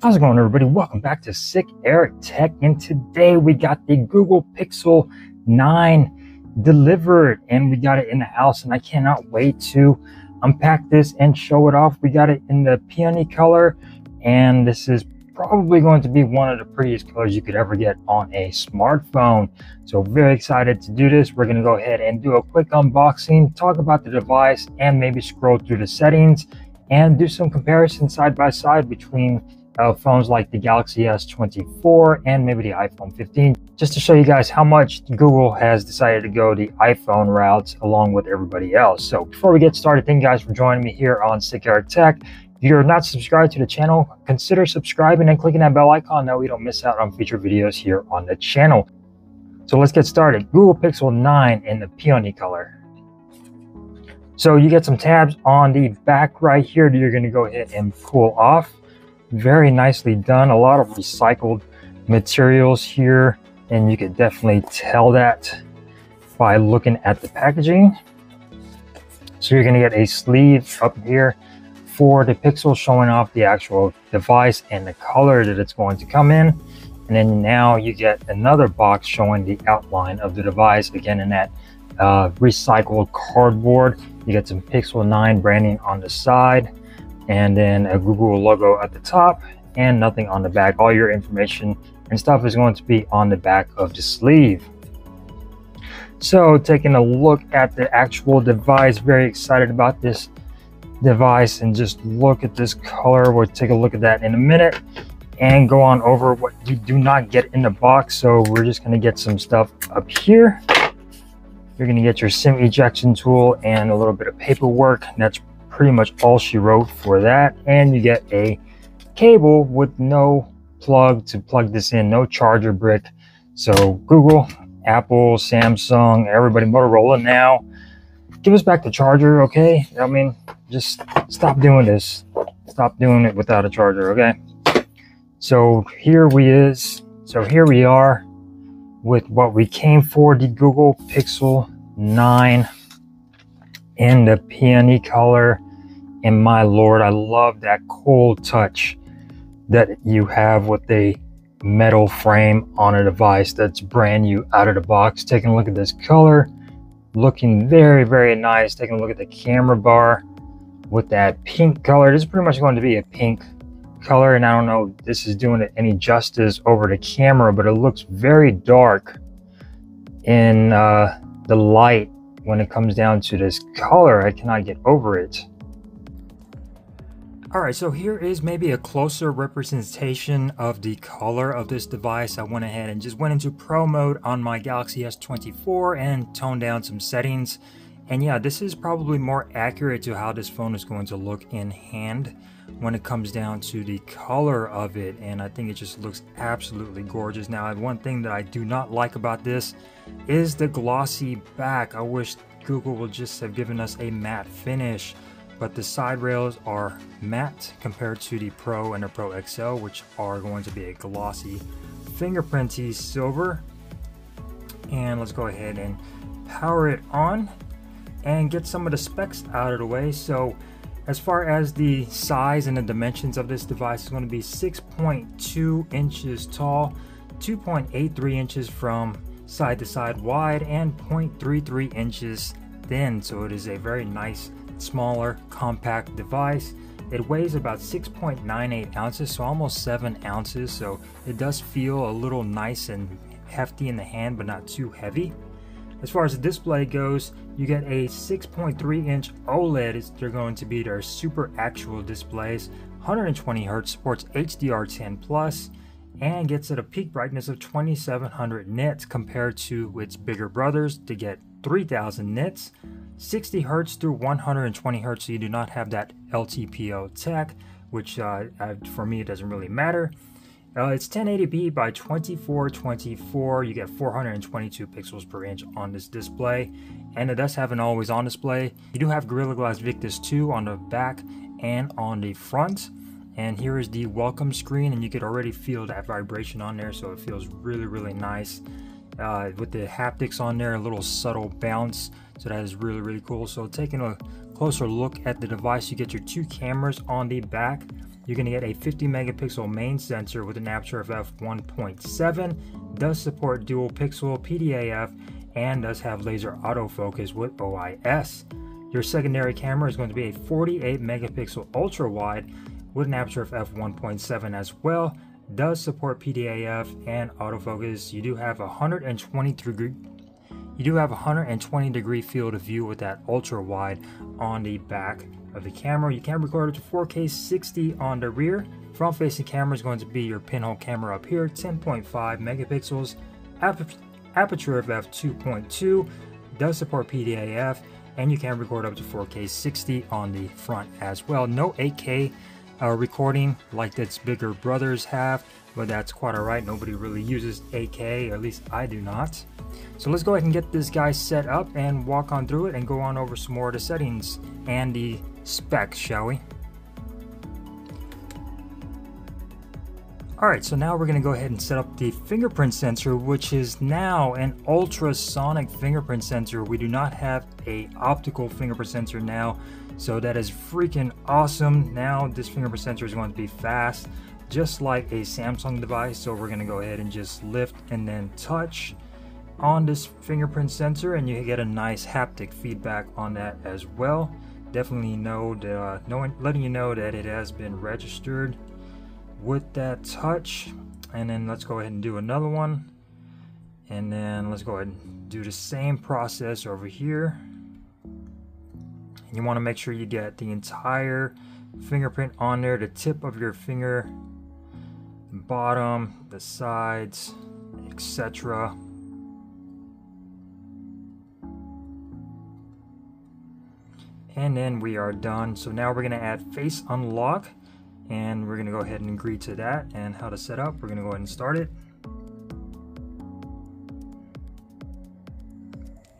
How's it going, everybody? Welcome back to Sick Eric Tech, and today we got the Google Pixel 9 delivered and we got it in the house, and I cannot wait to unpack this and show it off. We got it in the peony color, and this is probably going to be one of the prettiest colors you could ever get on a smartphone. So very excited to do this. We're going to go ahead and do a quick unboxing, talk about the device, and maybe scroll through the settings and do some comparison side by side between phones like the Galaxy S24 and maybe the iPhone 15, just to show you guys how much Google has decided to go the iPhone route along with everybody else. So before we get started, thank you guys for joining me here on Sick Eric Tech. If you're not subscribed to the channel, consider subscribing and clicking that bell icon. That way you don't miss out on future videos here on the channel. So let's get started. Google Pixel 9 in the peony color. So you get some tabs on the back right here that you're going to go ahead and pull off. Very nicely done. A lot of recycled materials here, and you can definitely tell that by looking at the packaging. So you're going to get a sleeve up here for the Pixel, showing off the actual device and the color that it's going to come in. And then now you get another box showing the outline of the device, again in that recycled cardboard. You get some Pixel 9 branding on the side, and then a Google logo at the top, and nothing on the back. All your information and stuff is going to be on the back of the sleeve. So taking a look at the actual device, very excited about this device, and just look at this color. We'll take a look at that in a minute and go on over what you do not get in the box. So we're just going to get some stuff up here. You're going to get your SIM ejection tool and a little bit of paperwork, and that's pretty much all she wrote for that. And you get a cable with no plug to plug this in, no charger brick. So Google, Apple, Samsung, everybody, Motorola now, give us back the charger, okay? I mean, just stop doing this. Stop doing it without a charger, okay? So here we are with what we came for, the Google Pixel 9 in the peony color. And my lord, I love that cold touch that you have with a metal frame on a device that's brand new out of the box. Taking a look at this color, looking very, very nice. Taking a look at the camera bar with that pink color. This is pretty much going to be a pink color, and I don't know if this is doing it any justice over the camera, but it looks very dark in the light when it comes down to this color. I cannot get over it. Alright, so here is maybe a closer representation of the color of this device. I went ahead and just went into Pro mode on my Galaxy S24 and toned down some settings. And yeah, this is probably more accurate to how this phone is going to look in hand when it comes down to the color of it. And I think it just looks absolutely gorgeous. Now, one thing that I do not like about this is the glossy back. I wish Google would just have given us a matte finish. But the side rails are matte compared to the Pro and the Pro XL, which are going to be a glossy fingerprinty silver. And let's go ahead and power it on and get some of the specs out of the way. So as far as the size and the dimensions of this device, is going to be 6.2 inches tall, 2.83 inches from side to side wide, and 0.33 inches thin. So it is a very nice, smaller, compact device. It weighs about 6.98 ounces, so almost 7 ounces. So it does feel a little nice and hefty in the hand, but not too heavy. As far as the display goes, you get a 6.3 inch OLED. They're going to be their super actual displays. 120 Hz, supports HDR10 plus, and gets at a peak brightness of 2700 nits compared to its bigger brothers to get 3000 nits. 60 Hz through 120 Hz, so you do not have that LTPO tech, which for me it doesn't really matter. It's 1080p by 2424. You get 422 pixels per inch on this display, and it does have an always on display. You do have Gorilla Glass Victus 2 on the back and on the front. And here is the welcome screen, and you could already feel that vibration on there, so it feels really, really nice. With the haptics on there, a little subtle bounce, so that is really, really cool. So taking a closer look at the device, you get your 2 cameras on the back. You're going to get a 50 megapixel main sensor with an aperture of f1.7, does support dual pixel PDAF, and does have laser autofocus with OIS. Your secondary camera is going to be a 48 megapixel ultra wide with an aperture of f1.7 as well, does support PDAF and autofocus. You do have 120 degree field of view with that ultra wide on the back of the camera. You can record up to 4K 60 on the rear. Front facing camera is going to be your pinhole camera up here, 10.5 megapixels, aperture of f2.2, does support PDAF, and you can record up to 4K 60 on the front as well. No 8K recording like its bigger brothers have, but that's quite alright. Nobody really uses 8K, or at least I do not. So let's go ahead and get this guy set up and walk on through it and go on over some more of the settings and the specs, shall we? Alright, so now we're going to go ahead and set up the fingerprint sensor, which is now an ultrasonic fingerprint sensor. We do not have a optical fingerprint sensor now, so that is freaking awesome. Now this fingerprint sensor is going to be fast, just like a Samsung device. So we're going to go ahead and just lift and then touch on this fingerprint sensor, and you get a nice haptic feedback on that as well. Definitely letting you know that it has been registered with that touch. And then let's go ahead and do another one, and then let's go ahead and do the same process over here. And you want to make sure you get the entire fingerprint on there, the tip of your finger, the bottom, the sides, etc. And then we are done. So now we're going to add face unlock, and we're going to go ahead and agree to that. And how to set up, we're going to go ahead and start it.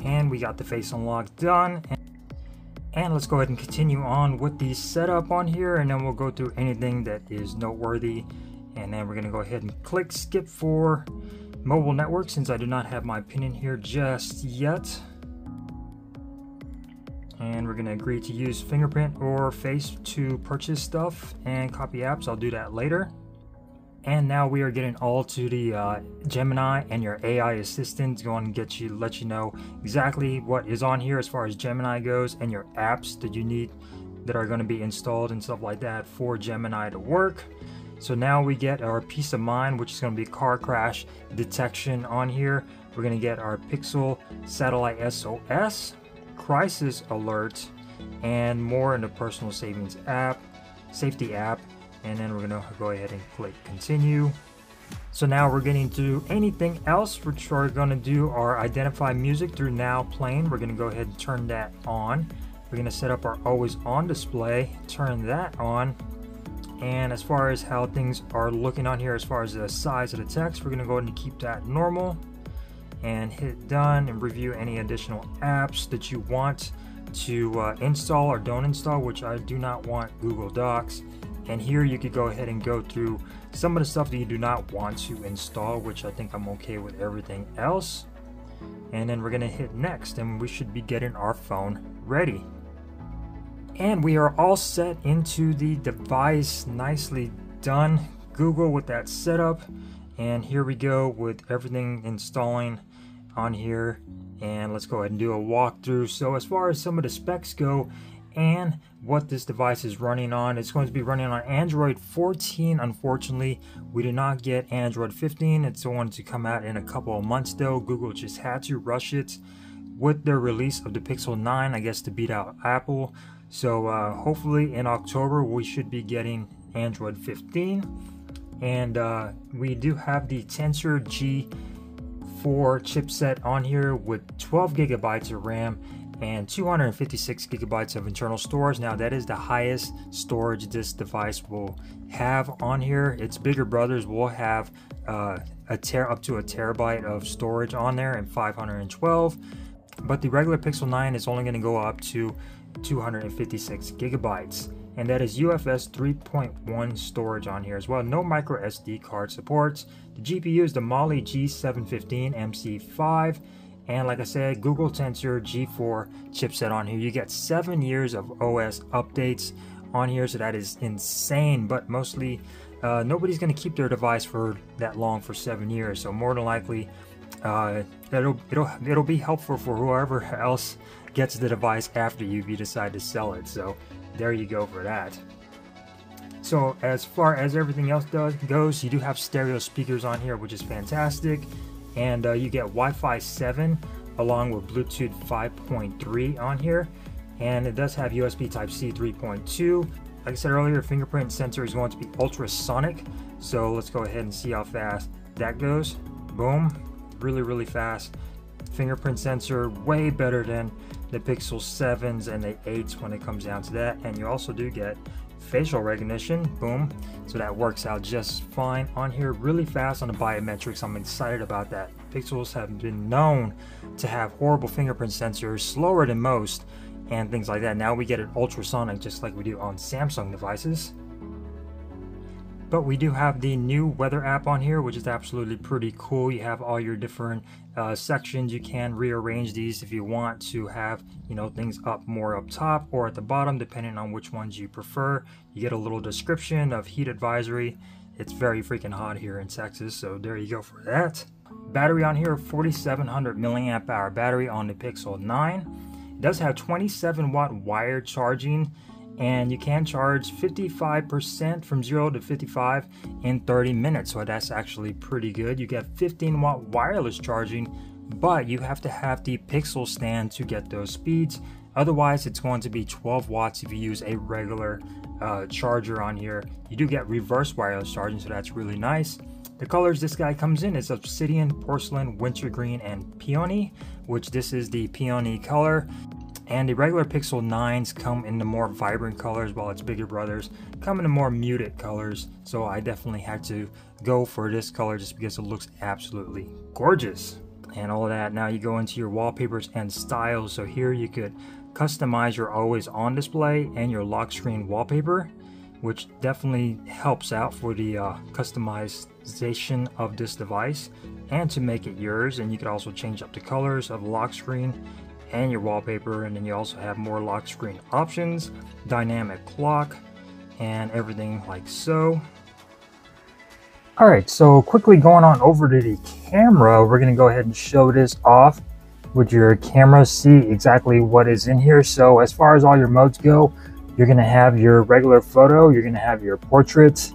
And we got the face unlock done. And let's go ahead and continue on with the setup on here, and then we'll go through anything that is noteworthy. And then we're going to go ahead and click skip for mobile network, since I do not have my pin in here just yet. And we're going to agree to use fingerprint or face to purchase stuff and copy apps. I'll do that later. And now we are getting all to the Gemini and your AI assistant. Going to let you know exactly what is on here as far as Gemini goes, and your apps that you need that are going to be installed and stuff like that for Gemini to work. So now we get our peace of mind, which is going to be car crash detection on here. We're going to get our Pixel Satellite SOS, crisis alert, and more in the personal savings app, safety app. And then we're going to go ahead and click continue. So now we're getting to anything else, which we're going to do our identify music through now playing. We're going to go ahead and turn that on. We're going to set up our always on display, turn that on. And as far as how things are looking on here, as far as the size of the text, we're going to go ahead and keep that normal and hit done, and review any additional apps that you want to install or don't install, which I do not want Google Docs. And here you could go ahead and go through some of the stuff that you do not want to install, which I think I'm okay with everything else. And then we're going to hit next, and we should be getting our phone ready. And we are all set into the device. Nicely done, Google, with that setup. And here we go with everything installing on here. And let's go ahead and do a walkthrough. So as far as some of the specs go and what this device is running on, it's going to be running on Android 14. Unfortunately, we do not get Android 15. It's going to come out in a couple of months though. Google just had to rush it with their release of the Pixel 9, I guess, to beat out Apple. So hopefully in October we should be getting Android 15. And we do have the Tensor G4 chipset on here with 12 gigabytes of RAM and 256 gigabytes of internal storage. Now that is the highest storage this device will have on here. Its bigger brothers will have up to a terabyte of storage on there, and 512. But the regular Pixel 9 is only going to go up to 256 gigabytes. And that is UFS 3.1 storage on here as well. No micro SD card supports. The GPU is the Mali G715 MC5, And like I said, Google Tensor G4 chipset on here. You get 7 years of OS updates on here, so that is insane. But mostly nobody's going to keep their device for that long, for 7 years. So more than likely it'll be helpful for whoever else gets the device after you if you decide to sell it. So there you go for that. So as far as everything else goes, you do have stereo speakers on here, which is fantastic. And you get Wi-Fi 7 along with Bluetooth 5.3 on here. And it does have USB Type-C 3.2. Like I said earlier, fingerprint sensor is going to be ultrasonic. So let's go ahead and see how fast that goes. Boom, really fast. Fingerprint sensor, way better than the Pixel 7s and the 8s when it comes down to that. And you also do get facial recognition, boom, so that works out just fine on here. Really fast on the biometrics. I'm excited about that. Pixels have been known to have horrible fingerprint sensors, slower than most, and things like that. Now we get it ultrasonic just like we do on Samsung devices. But we do have the new weather app on here, which is absolutely pretty cool. You have all your different sections. You can rearrange these if you want to have, you know, things more up top or at the bottom, depending on which ones you prefer. You get a little description of heat advisory. It's very freaking hot here in Texas, so there you go for that. Battery on here, 4700 milliamp hour battery on the Pixel 9. It does have 27 watt wired charging, and you can charge 55% from 0 to 55 in 30 minutes. So that's actually pretty good. You get 15 watt wireless charging, but you have to have the Pixel stand to get those speeds. Otherwise, it's going to be 12 watts if you use a regular charger on here. You do get reverse wireless charging, so that's really nice. The colors this guy comes in is Obsidian, Porcelain, Wintergreen, and Peony, which this is the Peony color. And the regular Pixel 9s come in the more vibrant colors, while its bigger brothers come in the more muted colors. So I definitely had to go for this color just because it looks absolutely gorgeous. And all of that, now you go into your wallpapers and styles. So here you could customize your always on display and your lock screen wallpaper, which definitely helps out for the customization of this device and to make it yours. And you could also change up the colors of the lock screen and your wallpaper, and then you also have more lock screen options, dynamic clock, and everything like so. All right, so quickly going on over to the camera, we're going to go ahead and show this off with your camera, see exactly what is in here. So as far as all your modes go, you're going to have your regular photo, you're going to have your portraits,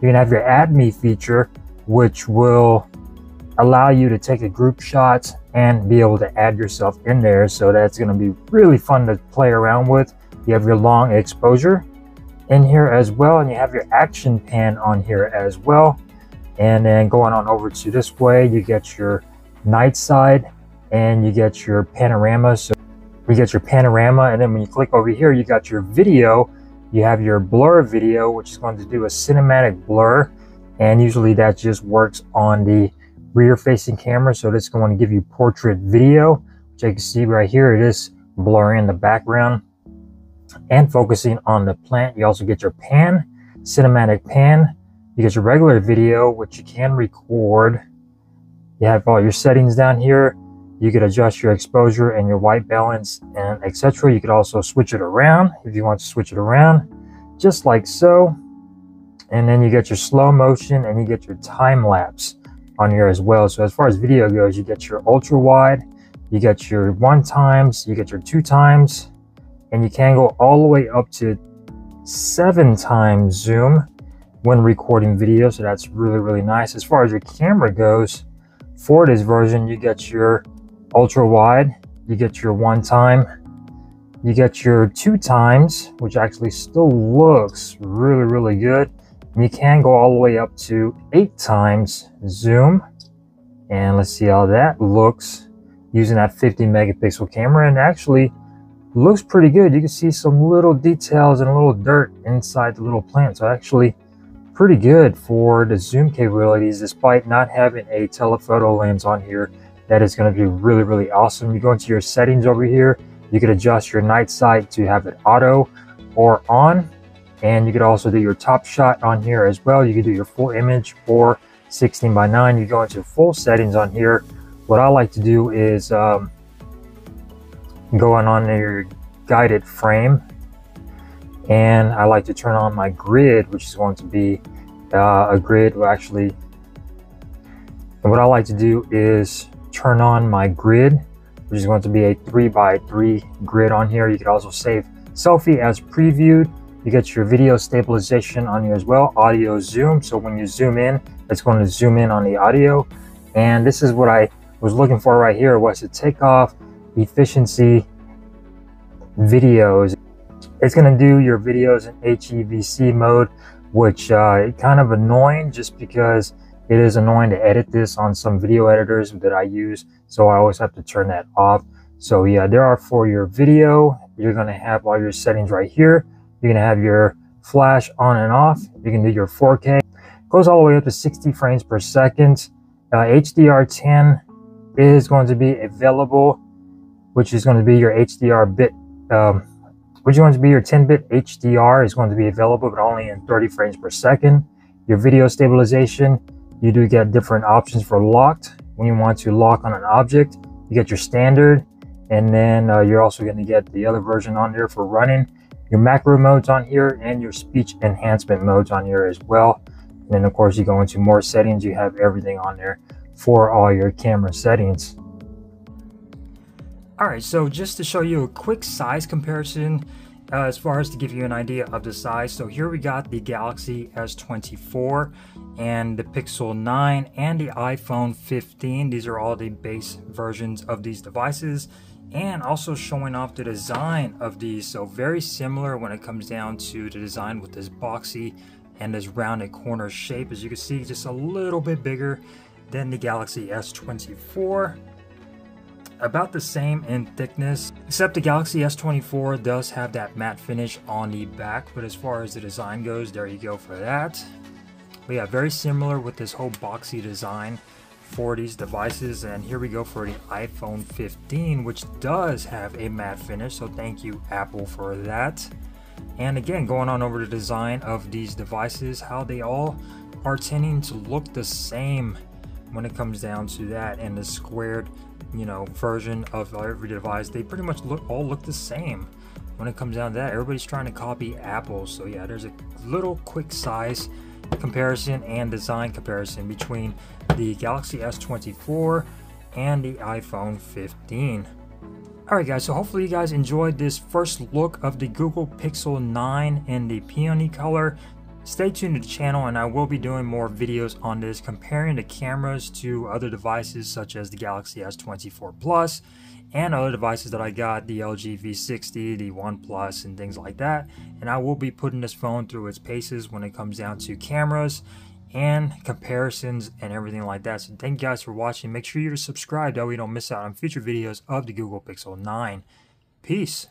you're going to have your Add Me feature, which will allow you to take a group shot and be able to add yourself in there. So that's going to be really fun to play around with. You have your long exposure in here as well, and you have your action pan on here as well. And then going on over to this way, you get your night side and you get your panorama. So we get your panorama, and then when you click over here, you got your video. You have your blur video, which is going to do a cinematic blur, and usually that just works on the rear facing camera. So this is going to give you portrait video, which you can see right here. It is blurring the background and focusing on the plant. You also get your pan, cinematic pan. You get your regular video, which you can record. You have all your settings down here. You could adjust your exposure and your white balance and etc. You could also switch it around if you want to switch it around, just like so. And then you get your slow motion and you get your time lapse on here as well. So as far as video goes, you get your ultra wide, you get your 1x, you get your 2x, and you can go all the way up to 7x zoom when recording video. So that's really nice. As far as your camera goes, for this version, you get your ultra wide, you get your 1x, you get your 2x, which actually still looks really good. And you can go all the way up to 8x zoom. And let's see how that looks using that 50 megapixel camera. And actually looks pretty good. You can see some little details and a little dirt inside the little plant. So actually pretty good for the zoom capabilities, despite not having a telephoto lens on here. That is going to be really awesome. You go into your settings over here. You could adjust your night sight to have it auto or on. And you could also do your top shot on here as well. You could do your full image or 16:9. You go into full settings on here what I like to do is go on your guided frame, and I like to turn on my grid, which is going to be a grid. Will actually, and what I like to do is turn on my grid, which is going to be a 3x3 grid on here. You can also save selfie as previewed. You get your video stabilization on here as well, audio zoom. So when you zoom in, it's going to zoom in on the audio. And this is what I was looking for right here, was to take off efficiency videos. It's going to do your videos in HEVC mode, which kind of annoying, just because it is annoying to edit this on some video editors that I use. So I always have to turn that off. So yeah, there are for your video, you're going to have all your settings right here. You're going to have your flash on and off. You can do your 4K. Goes all the way up to 60 frames per second. HDR10 is going to be available, which is going to be your HDR bit, which is going to be your 10-bit HDR is going to be available, but only in 30 frames per second. Your video stabilization, you do get different options for locked. When you want to lock on an object, you get your standard, and then you're also going to get the other version on there for running. Your macro modes on here, and your speech enhancement modes on here as well. And then of course you go into more settings, you have everything on there for all your camera settings. All right, so just to show you a quick size comparison, as far as to give you an idea of the size. So here we got the Galaxy S24 and the Pixel 9 and the iPhone 15. These are all the base versions of these devices, and also showing off the design of these. So very similar when it comes down to the design, with this boxy and this rounded corner shape. As you can see, just a little bit bigger than the Galaxy S24. About the same in thickness, except the Galaxy S24 does have that matte finish on the back. But as far as the design goes, there you go for that. But yeah, very similar with this whole boxy design for these devices. And here we go for the iPhone 15, which does have a matte finish. So thank you, Apple, for that. And again, going on over the design of these devices, how they all are tending to look the same when it comes down to that, and the squared, you know, version of every device. They pretty much all look the same when it comes down to that. Everybody's trying to copy Apple. So yeah, there's a little quick size comparison and design comparison between the Galaxy S24 and the iPhone 15. Alright guys, so hopefully you guys enjoyed this first look of the Google Pixel 9 in the peony color. Stay tuned to the channel, and I will be doing more videos on this, comparing the cameras to other devices such as the Galaxy S24 Plus and other devices that I got, the LG V60, the OnePlus, and things like that. And I will be putting this phone through its paces when it comes down to cameras and comparisons and everything like that. So thank you guys for watching. Make sure you're subscribed that way you don't miss out on future videos of the Google Pixel 9. Peace.